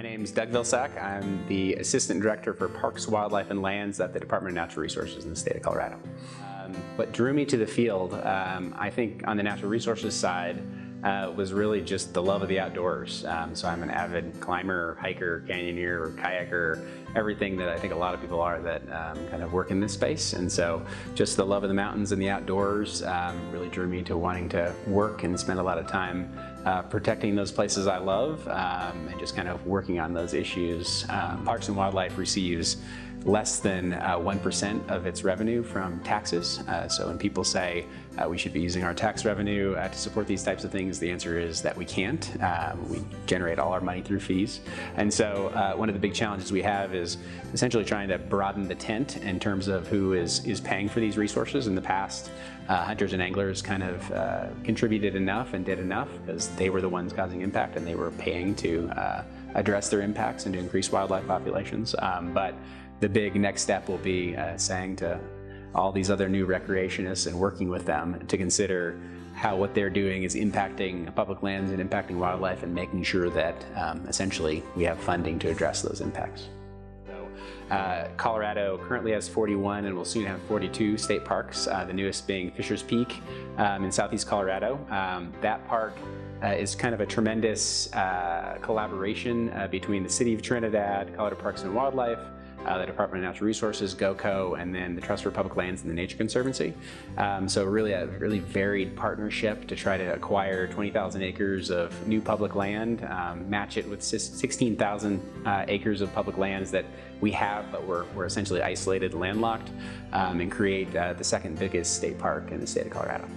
name's Doug Vilsack. I'm the Assistant Director for Parks, Wildlife, and Lands at the Department of Natural Resources in the state of Colorado. What drew me to the field, I think on the natural resources side, was really just the love of the outdoors. So I'm an avid climber, hiker, canyoneer, kayaker, everything that I think a lot of people are that kind of work in this space. And so just the love of the mountains and the outdoors really drew me to wanting to work and spend a lot of time protecting those places I love and just kind of working on those issues. Parks and Wildlife receives less than 1% of its revenue from taxes. So when people say we should be using our tax revenue to support these types of things, the answer is that we can't. We generate all our money through fees. And so one of the big challenges we have is essentially trying to broaden the tent in terms of who is paying for these resources. In the past, hunters and anglers kind of contributed enough and did enough because they were the ones causing impact and they were paying to address their impacts and to increase wildlife populations. But the big next step will be saying to all these other new recreationists and working with them to consider how what they're doing is impacting public lands and impacting wildlife and making sure that essentially we have funding to address those impacts. So, Colorado currently has 41 and will soon have 42 state parks, the newest being Fisher's Peak in southeast Colorado. That park is kind of a tremendous collaboration between the City of Trinidad, Colorado Parks and Wildlife, the Department of Natural Resources, GOCO, and then the Trust for Public Lands and the Nature Conservancy. So really a really varied partnership to try to acquire 20,000 acres of new public land, match it with 16,000 acres of public lands that we have, but we're essentially isolated, landlocked, and create the second biggest state park in the state of Colorado.